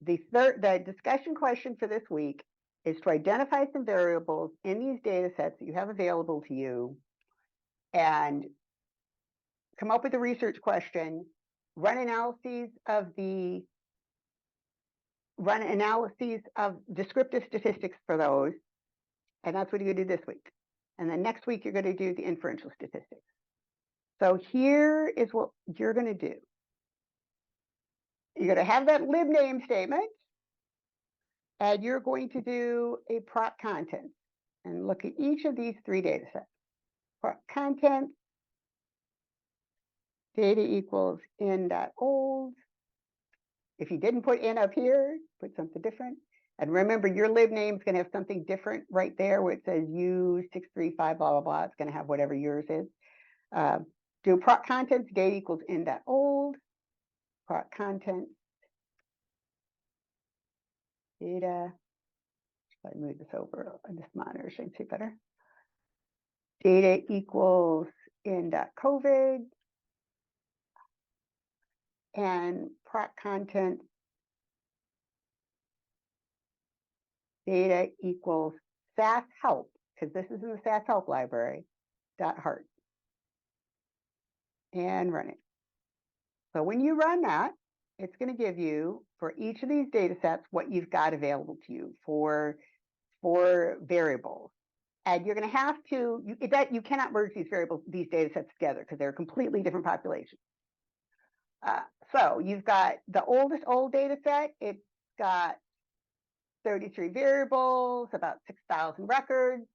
The discussion question for this week is to identify some variables in these data sets that you have available to you and come up with a research question, run analyses of descriptive statistics for those, and that's what you're going to do this week. And then next week, you're going to do the inferential statistics. So here is what you're going to do. You're going to have that lib name statement, and you're going to do a PROC contents and look at each of these three data sets. PROC contents, data equals in.old. If you didn't put in up here, put something different. And remember, your lib name is going to have something different right there where it says U635, blah, blah, blah. It's going to have whatever yours is. Do PROC contents, data equals in.old. PROC contents, data. Let me move this over on this monitor so you can see better. Data equals in.covid. And PROC contents, data equals SAS help, because this is in the SAS help library, .heart. And run it. So when you run that, it's going to give you, for each of these data sets, what you've got available to you for variables. And you're going to have to, you cannot merge these data sets together because they're completely different populations. So you've got the oldest old data set. It's got 33 variables, about 6,000 records.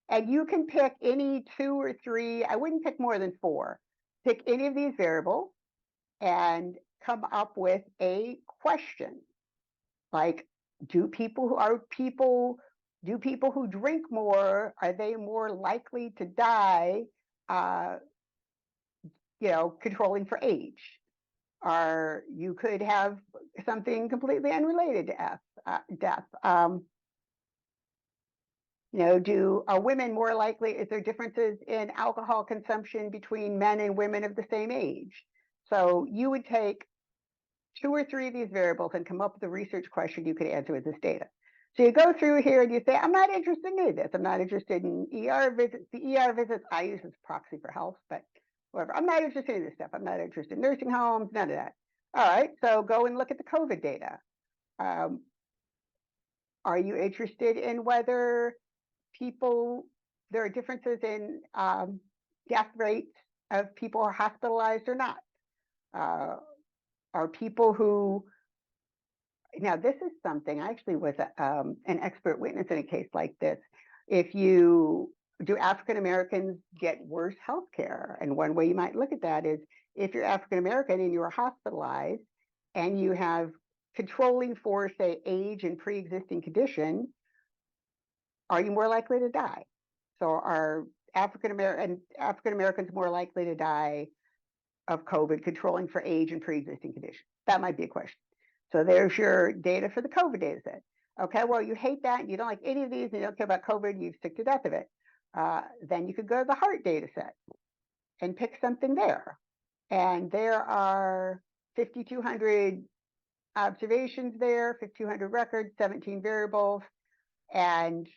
And you can pick any 2 or 3, I wouldn't pick more than 4. Pick any of these variables and come up with a question. Like, do people who drink more, are they more likely to die, controlling for age? Or you could have something completely unrelated to death. Are women more likely, is there differences in alcohol consumption between men and women of the same age? So you would take 2 or 3 of these variables and come up with a research question you could answer with this data. So you go through here and you say, I'm not interested in any of this. I'm not interested in ER visits. The ER visits I use as proxy for health, but whatever. I'm not interested in this stuff. I'm not interested in nursing homes, none of that. All right, so go and look at the COVID data. Are you interested in whether there are differences in death rates of people who are hospitalized or not? Are people who, now this is something, I actually was an expert witness in a case like this. Do African Americans get worse health care? And one way you might look at that is, if you're African American and you are hospitalized and you have controlling for, say, age and pre-existing condition, are you more likely to die? So are African Americans more likely to die of COVID controlling for age and pre-existing condition? That might be a question. So there's your data for the COVID data set. Okay, well, you hate that, and you don't like any of these, and you don't care about COVID, you're sick to death of it. Then you could go to the heart data set and pick something there. And there are 5,200 observations there, 5,200 records, 17 variables, and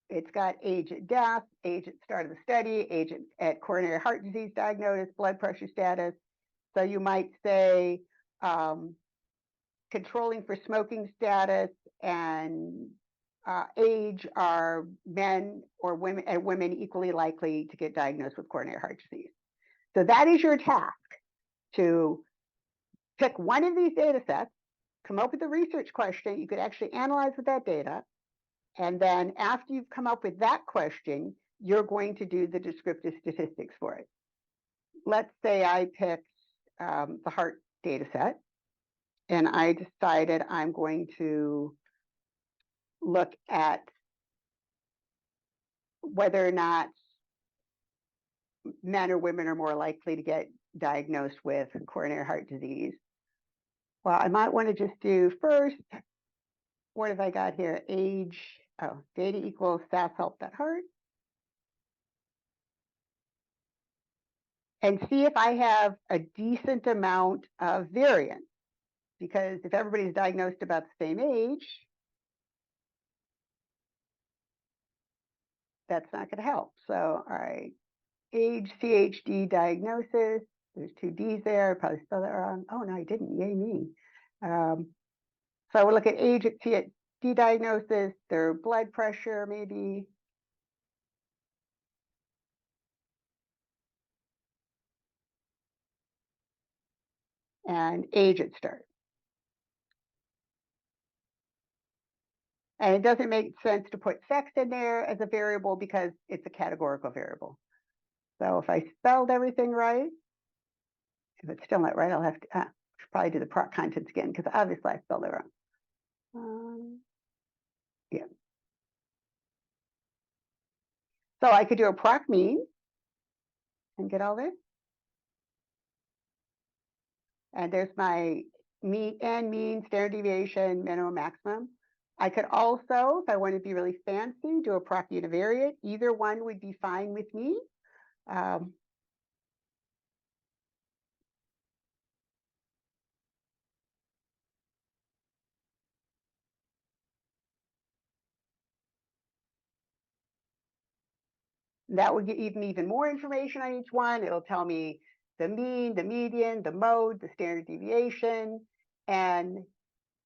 it's got age at death, age at start of the study, age at coronary heart disease diagnosis, blood pressure status. So you might say controlling for smoking status and age, are men or women and women equally likely to get diagnosed with coronary heart disease. So that is your task, to pick one of these data sets, come up with a research question you could actually analyze with that data. And then after you've come up with that question, you're going to do the descriptive statistics for it. Let's say I picked the heart data set, and I decided I'm going to look at whether or not men or women are more likely to get diagnosed with coronary heart disease. Well, I might want to just do first, what have I got here? Age, data equals SAS help.heart. And see if I have a decent amount of variance. because if everybody's diagnosed about the same age, that's not going to help. So, all right, age, CHD diagnosis. There's 2 D's there. I probably spelled that wrong. Oh, no, I didn't. Yay me. So we'll look at age at CHD diagnosis, their blood pressure maybe. And age at start. And it doesn't make sense to put sex in there as a variable because it's a categorical variable. So if I spelled everything right, if it's still not right, I'll have to probably do the PROC contents again because obviously I spelled it wrong. Yeah. So I could do a PROC mean and get all this. And there's my mean, standard deviation, minimum, maximum. I could also, if I want to be really fancy, do a PROC univariate. Either one would be fine with me. That would give me even more information on each one. It'll tell me the mean, the median, the mode, the standard deviation. And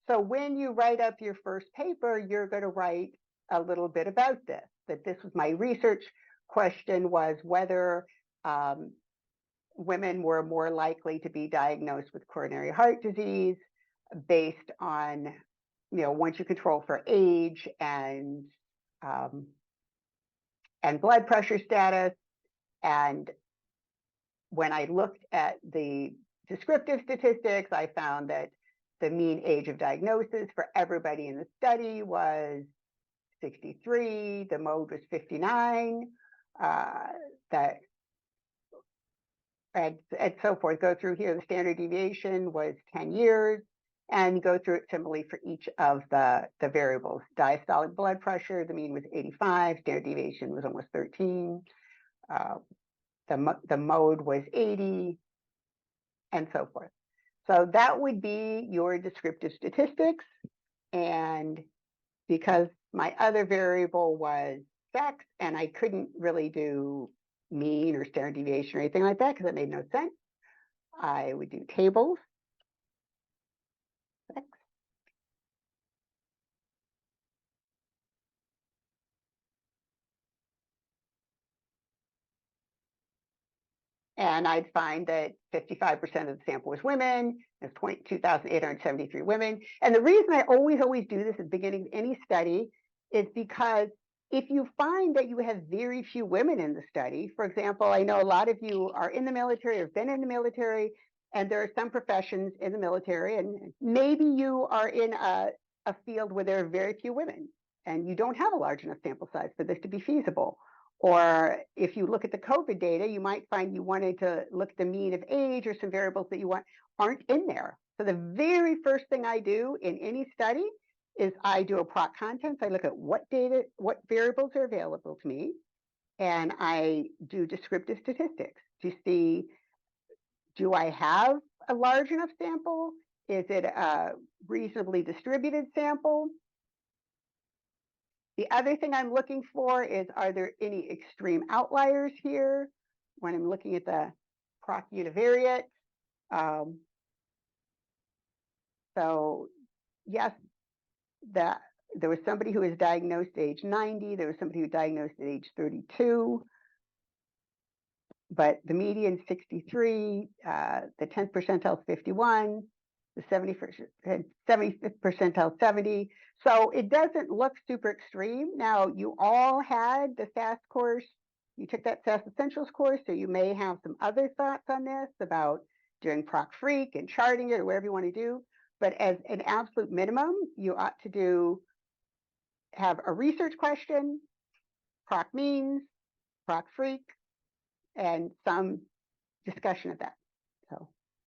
so when you write up your first paper, you're going to write a little bit about this, that this was my research question was whether women were more likely to be diagnosed with coronary heart disease based on, once you control for age and blood pressure status. And when I looked at the descriptive statistics, I found that the mean age of diagnosis for everybody in the study was 63. The mode was 59. And so forth. Go through here. The standard deviation was 10 years. And go through it similarly for each of the variables. Diastolic blood pressure, the mean was 85. Standard deviation was almost 13. The mode was 80, and so forth. So that would be your descriptive statistics. And because my other variable was sex, and I couldn't really do mean or standard deviation or anything like that because it made no sense, I would do tables. Sex. And I'd find that 55% of the sample was women. There's 2,873 women. And the reason I always do this at the beginning of any study is because if you find that you have very few women in the study, for example, I know a lot of you are in the military or have been in the military, and there are some professions in the military, and maybe you are in a field where there are very few women, and you don't have a large enough sample size for this to be feasible. Or if you look at the COVID data, you might find you wanted to look at the mean of age or some variables that you want aren't in there. So the very first thing I do in any study is I do a PROC contents. I look at what data, what variables are available to me, and I do descriptive statistics to see, do I have a large enough sample? Is it a reasonably distributed sample? The other thing I'm looking for is, are there any extreme outliers here when I'm looking at the PROC univariate? So yes, there was somebody who was diagnosed at age 90. There was somebody who was diagnosed at age 32. But the median 63, the 10th percentile 51, the 75th percentile 70. So it doesn't look super extreme. Now, you all had the SAS course. You took that SAS Essentials course, so you may have some other thoughts on this about doing PROC Freak and charting it or whatever you want to do. But as an absolute minimum, you ought to have a research question, PROC means, PROC Freak, and some discussion of that.